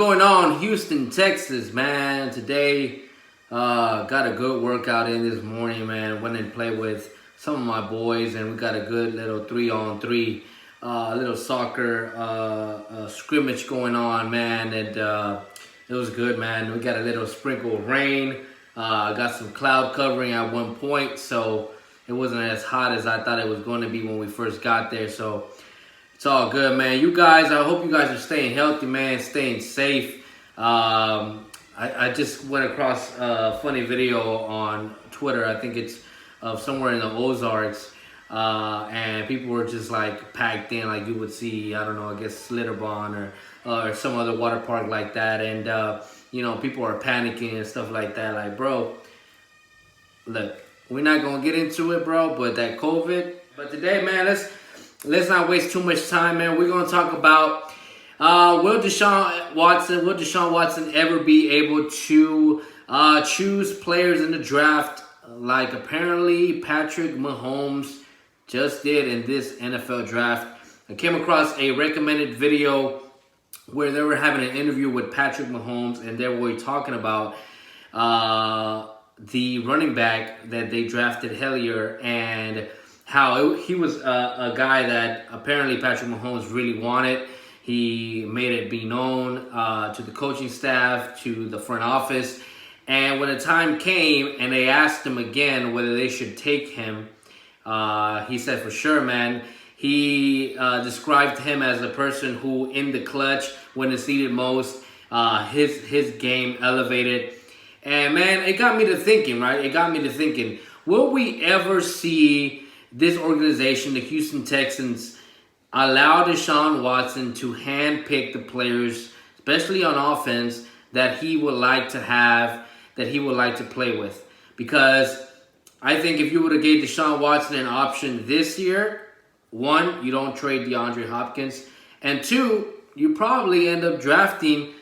going on, Houston, Texas, man? Today, got a good workout in this morning, man. Went and played with some of my boys, and we got a good little 3-on-3, little soccer scrimmage going on, man. And it was good, man. We got a little sprinkle of rain. Got some cloud covering at one point, so it wasn't as hot as I thought it was going to be when we first got there. So it's all good, man. You guys, I hope you guys are staying healthy, man, staying safe. I just went across a funny video on Twitter. I think it's somewhere in the Ozarks. And people were just like packed in, like you would see, I don't know, I guess Slitterbond or some other water park like that. And, you know, people are panicking and stuff like that. Like, bro, look, we're not going to get into it, bro, but that COVID. But today, man, let's not waste too much time, man. We're going to talk about will Deshaun Watson ever be able to choose players in the draft like apparently Patrick Mahomes just did in this NFL draft? I came across a recommended video where they were having an interview with Patrick Mahomes, and they were talking about the running back that they drafted Hellier, and how he was a guy that apparently Patrick Mahomes really wanted. He made it be known to the coaching staff, to the front office. And when the time came and they asked him again whether they should take him, he said, for sure, man. He described him as a person who, in the clutch, when it's needed most, his game elevated. And, man, it got me to thinking, right? It got me to thinking, will we ever see this organization, the Houston Texans, allow Deshaun Watson to handpick the players, especially on offense, that he would like to have, that he would like to play with? Because I think if you would have gave Deshaun Watson an option this year, one, you don't trade DeAndre Hopkins, and two, you probably end up drafting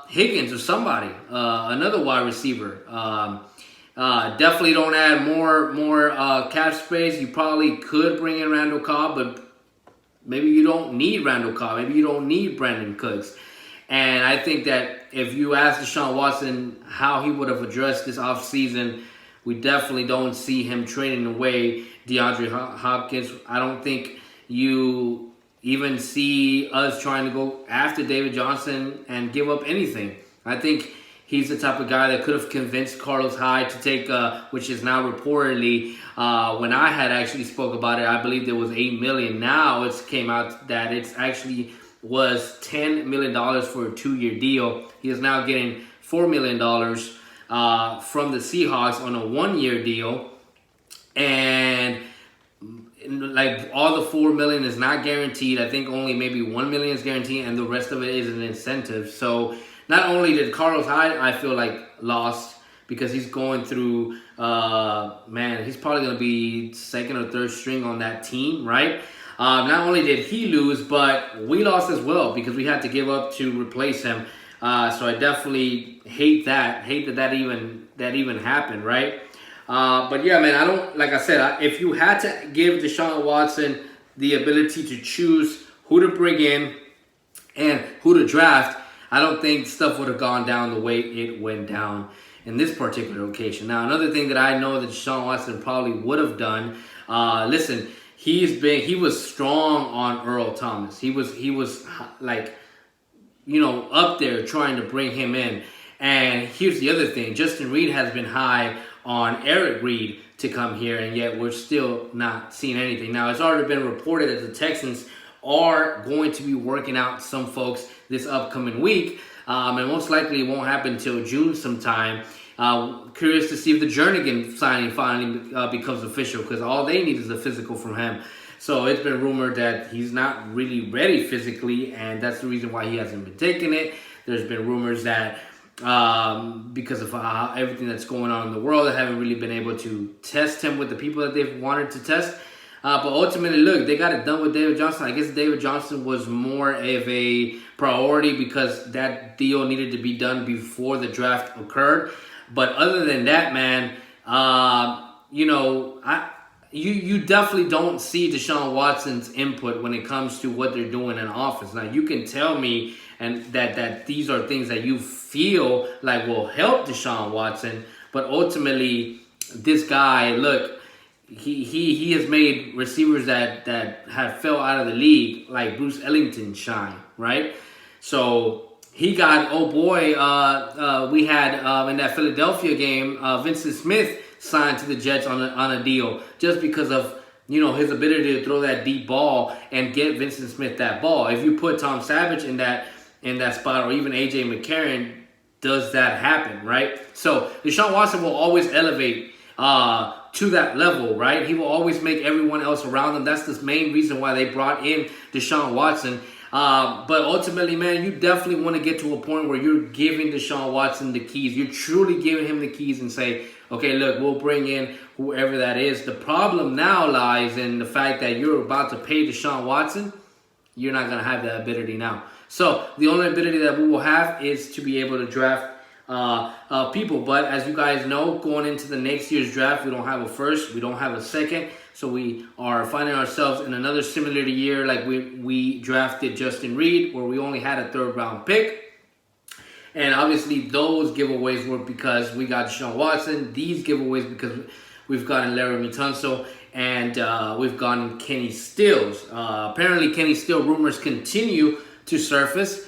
Higgins or somebody, another wide receiver. Definitely don't add more cap space. You probably could bring in Randall Cobb, but maybe you don't need Randall Cobb. Maybe you don't need Brandon Cooks. And I think that if you ask Deshaun Watson how he would have addressed this offseason, we definitely don't see him trading away DeAndre Hopkins. I don't think you even see us trying to go after David Johnson and give up anything. I think he's the type of guy that could have convinced Carlos Hyde to take, which is now reportedly, when I had actually spoke about it, I believe there was $8 million. Now it's came out that it's actually was $10 million for a 2-year deal. He is now getting $4 million from the Seahawks on a 1-year deal. And like all the $4 million is not guaranteed. I think only maybe $1 million is guaranteed, and the rest of it is an incentive. So not only did Carlos Hyde, I feel like, lost because he's going through, man, he's probably going to be second or third string on that team, right? Not only did he lose, but we lost as well because we had to give up to replace him. So I definitely hate that even happened, right? But yeah, man, I don't, like I said, if you had to give Deshaun Watson the ability to choose who to bring in and who to draft, I don't think stuff would have gone down the way it went down in this particular occasion. Now, another thing that I know that Deshaun Watson probably would have done, listen, he was strong on Earl Thomas. He was like, you know, up there trying to bring him in. And here's the other thing. Justin Reed has been high on Eric Reed to come here, and yet we're still not seeing anything. Now, it's already been reported that the Texans are going to be working out some folks this upcoming week, and most likely it won't happen until June sometime. Curious to see if the Jernigan signing finally becomes official, because all they need is a physical from him. So it's been rumored that he's not really ready physically, and that's the reason why he hasn't been taking it. There's been rumors that because of everything that's going on in the world, they haven't really been able to test him with the people that they've wanted to test. But ultimately, look, they got it done with David Johnson. I guess David Johnson was more of a priority because that deal needed to be done before the draft occurred. But other than that, man, you know, you definitely don't see Deshaun Watson's input when it comes to what they're doing in offense. Now, you can tell me and that these are things that you feel like will help Deshaun Watson. But ultimately, this guy, look, he has made receivers that have fell out of the league, like Bruce Ellington, shine, right? So he got, we had in that Philadelphia game, Vincent Smith signed to the Jets on a deal just because of, his ability to throw that deep ball and get Vincent Smith that ball. If you put Tom Savage in that spot, or even AJ McCarron, does that happen, right? So Deshaun Watson will always elevate to that level, right? He will always make everyone else around him. That's the main reason why they brought in Deshaun Watson. But ultimately, man, you definitely want to get to a point where you're giving Deshaun Watson the keys. You're truly giving him the keys and say, okay, look, we'll bring in whoever that is. The problem now lies in the fact that you're about to pay Deshaun Watson. You're not going to have that ability now. So the only ability that we will have is to be able to draft people. But as you guys know, going into the next year's draft, we don't have a first, we don't have a second. So we are finding ourselves in another similar year like we drafted Justin Reed, where we only had a third-round pick. And obviously those giveaways were because we got Deshaun Watson. These giveaways because we've gotten Laremy Tunsil and we've gotten Kenny Stills. Apparently Kenny Stills rumors continue to surface.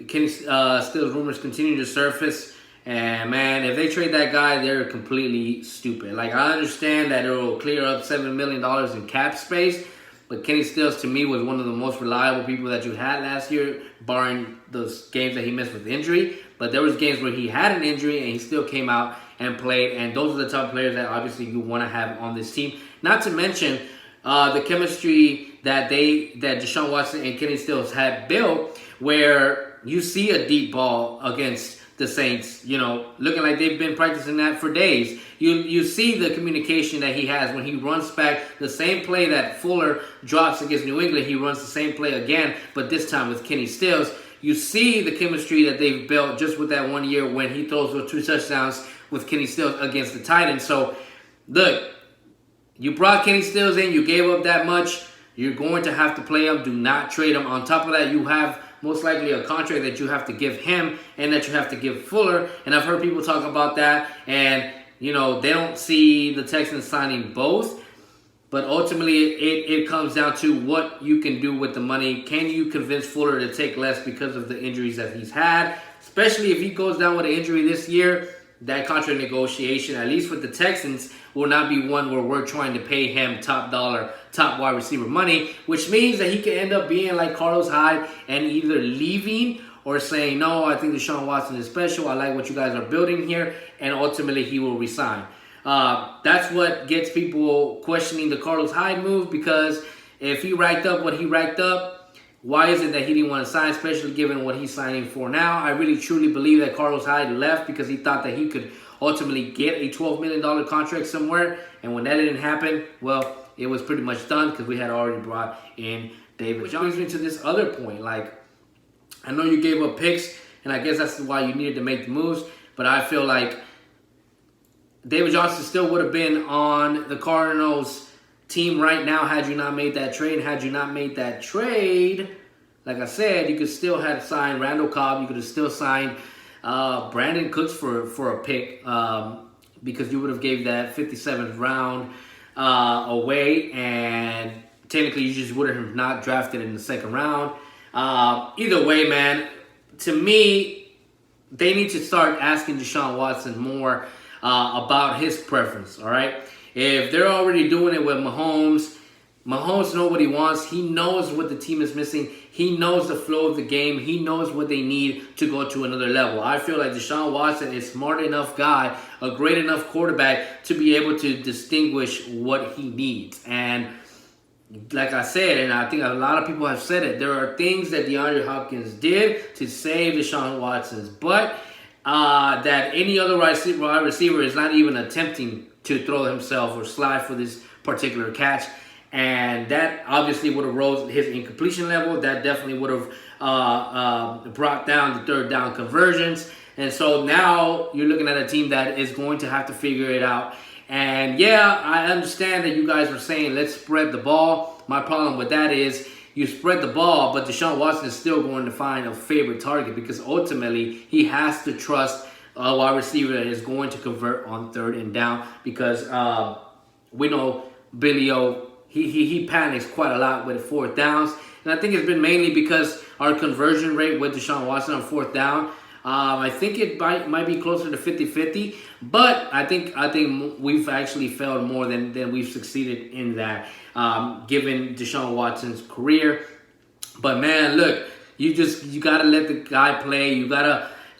Kenny Stills rumors continue to surface. And man, if they trade that guy, they're completely stupid. Like, I understand that it will clear up $7 million in cap space, but Kenny Stills to me was one of the most reliable people that you had last year, barring those games that he missed with injury. But there was games where he had an injury and he still came out and played. And those are the type of players that obviously you want to have on this team. Not to mention the chemistry that Deshaun Watson and Kenny Stills had built, where you see a deep ball against the Saints, looking like they've been practicing that for days. You see the communication that he has when he runs back the same play that Fuller drops against New England. He runs the same play again, but this time with Kenny Stills. You see the chemistry that they've built just with that 1 year when he throws those 2 touchdowns with Kenny Stills against the Titans. So, look, you brought Kenny Stills in, you gave up that much, you're going to have to play him. Do not trade him. On top of that, you have most likely a contract that you have to give him and that you have to give Fuller. And I've heard people talk about that. And, they don't see the Texans signing both. But ultimately, it comes down to what you can do with the money. Can you convince Fuller to take less because of the injuries that he's had? Especially if he goes down with an injury this year, that contract negotiation, at least with the Texans, will not be one where we're trying to pay him top dollar, top wide receiver money, which means that he could end up being like Carlos Hyde and either leaving or saying, no, I think Deshaun Watson is special. I like what you guys are building here. And ultimately, he will resign. That's what gets people questioning the Carlos Hyde move, because if he racked up what he racked up, why is it that he didn't want to sign, especially given what he's signing for now? I really truly believe that Carlos Hyde left because he thought that he could ultimately get a $12 million contract somewhere. And when that didn't happen, well, it was pretty much done because we had already brought in David. Which brings me to this other point. Like, I know you gave up picks, and I guess that's why you needed to make the moves. But I feel like David Johnson still would have been on the Cardinals team right now had you not made that trade. Had you not made that trade, like I said, you could still have signed Randall Cobb. You could have still signed Brandon Cooks for a pick because you would have gave that 57th round away, and technically you just would have not drafted in the second round. Either way, man, to me, they need to start asking Deshaun Watson more about his preference, all right? If they're already doing it with Mahomes knows what he wants. He knows what the team is missing. He knows the flow of the game. He knows what they need to go to another level. I feel like Deshaun Watson is a smart enough guy, a great enough quarterback to be able to distinguish what he needs. And like I said, and I think a lot of people have said it, there are things that DeAndre Hopkins did to save Deshaun Watson's butt that any other wide receiver is not even attempting to throw himself or slide for this particular catch. And that obviously would have rose his incompletion level. That definitely would have brought down the third down conversions. And so now you're looking at a team that is going to have to figure it out. And yeah, I understand that you guys were saying, let's spread the ball. My problem with that is, you spread the ball, but Deshaun Watson is still going to find a favorite target because ultimately he has to trust a wide receiver that is going to convert on 3rd and down because we know Billy O, he panics quite a lot with 4th downs. And I think it's been mainly because our conversion rate with Deshaun Watson on 4th down, I think it might be closer to 50-50, but I think we've actually failed more than we've succeeded in that, given Deshaun Watson's career. But man, look, you gotta let the guy play.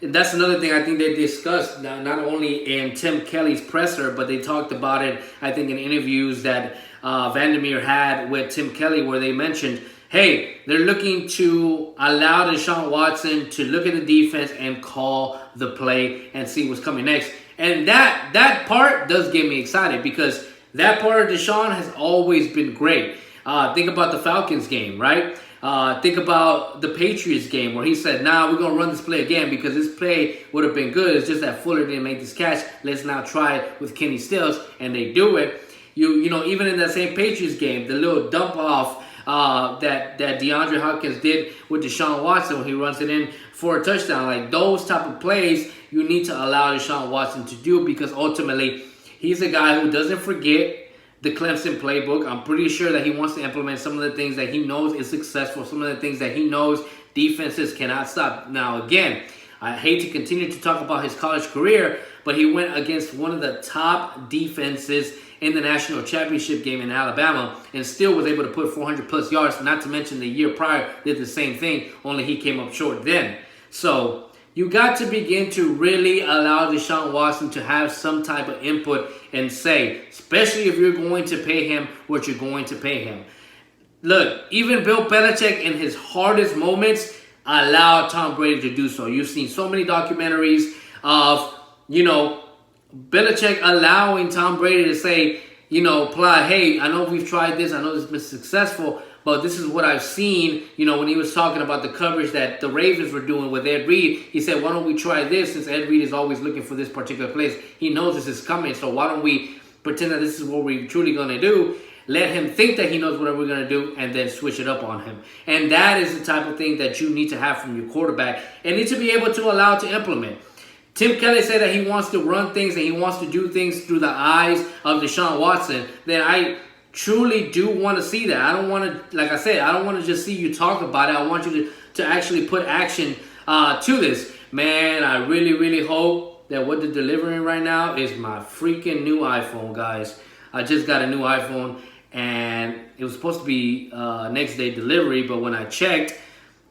That's another thing I think they discussed, not only in Tim Kelly's presser, but they talked about it, I think, in interviews that Vandermeer had with Tim Kelly, where they mentioned, hey, they're looking to allow Deshaun Watson to look at the defense and call the play and see what's coming next. And that part does get me excited because that part of Deshaun has always been great. Think about the Falcons game, right? Think about the Patriots game where he said, we're going to run this play again because this play would have been good. It's just that Fuller didn't make this catch. Let's now try it with Kenny Stills. And they do it. You know, even in that same Patriots game, the little dump off that DeAndre Hopkins did with Deshaun Watson when he runs it in for a touchdown. Like those type of plays you need to allow Deshaun Watson to do because ultimately he's a guy who doesn't forget the Clemson playbook. I'm pretty sure that he wants to implement some of the things that he knows is successful, some of the things that he knows defenses cannot stop. Now, again, I hate to continue to talk about his college career, but he went against one of the top defenses in the national championship game in Alabama and still was able to put 400-plus yards, not to mention the year prior did the same thing, only he came up short then. So you got to begin to really allow Deshaun Watson to have some type of input and say, especially if you're going to pay him what you're going to pay him. Look, even Bill Belichick in his hardest moments allowed Tom Brady to do so. You've seen so many documentaries of, Belichick allowing Tom Brady to say, hey, I know we've tried this. I know this has been successful, but this is what I've seen. When he was talking about the coverage that the Ravens were doing with Ed Reed, he said, why don't we try this since Ed Reed is always looking for this particular place. He knows this is coming, so why don't we pretend that this is what we're truly going to do? Let him think that he knows what we're going to do and then switch it up on him. And that is the type of thing that you need to have from your quarterback and need to be able to allow to implement. Tim Kelly said that he wants to run things and he wants to do things through the eyes of Deshaun Watson. Then I truly do want to see that. I don't want to, like I said, I don't want to just see you talk about it. I want you to actually put action to this. Man, I really, really hope that what they're delivering right now is my freaking new iPhone, guys. I just got a new iPhone and it was supposed to be next day delivery, but when I checked,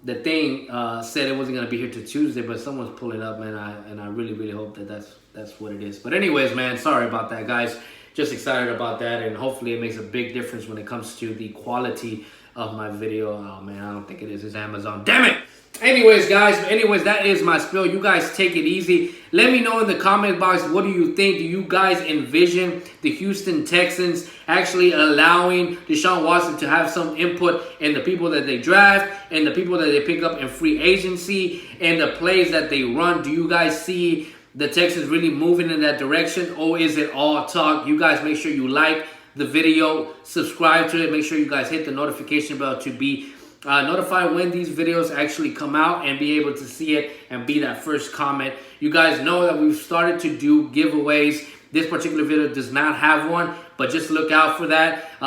the thing said it wasn't going to be here till Tuesday, but someone's pulling up, man, and I really, really hope that that's what it is. But anyways, man, sorry about that, guys. Just excited about that, and hopefully it makes a big difference when it comes to the quality of my video. Oh, man, I don't think it is. It's Amazon. Damn it! Anyways, guys, that is my spill. You guys take it easy. Let me know in the comment box, what do you think? Do you guys envision the Houston Texans actually allowing Deshaun Watson to have some input in the people that they draft and the people that they pick up in free agency and the plays that they run? Do you guys see the Texans really moving in that direction, or is it all talk? You guys make sure you like the video, subscribe to it, make sure you guys hit the notification bell to be notified when these videos actually come out and be able to see it and be that first comment. You guys know that we've started to do giveaways. This particular video does not have one, but just look out for that.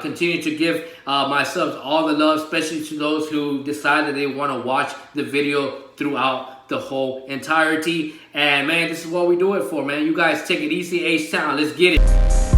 Continue to give my subs all the love, especially to those who decide that they want to watch the video throughout the whole entirety. And man, this is what we do it for, man. You guys take it easy, H-Town. Let's get it.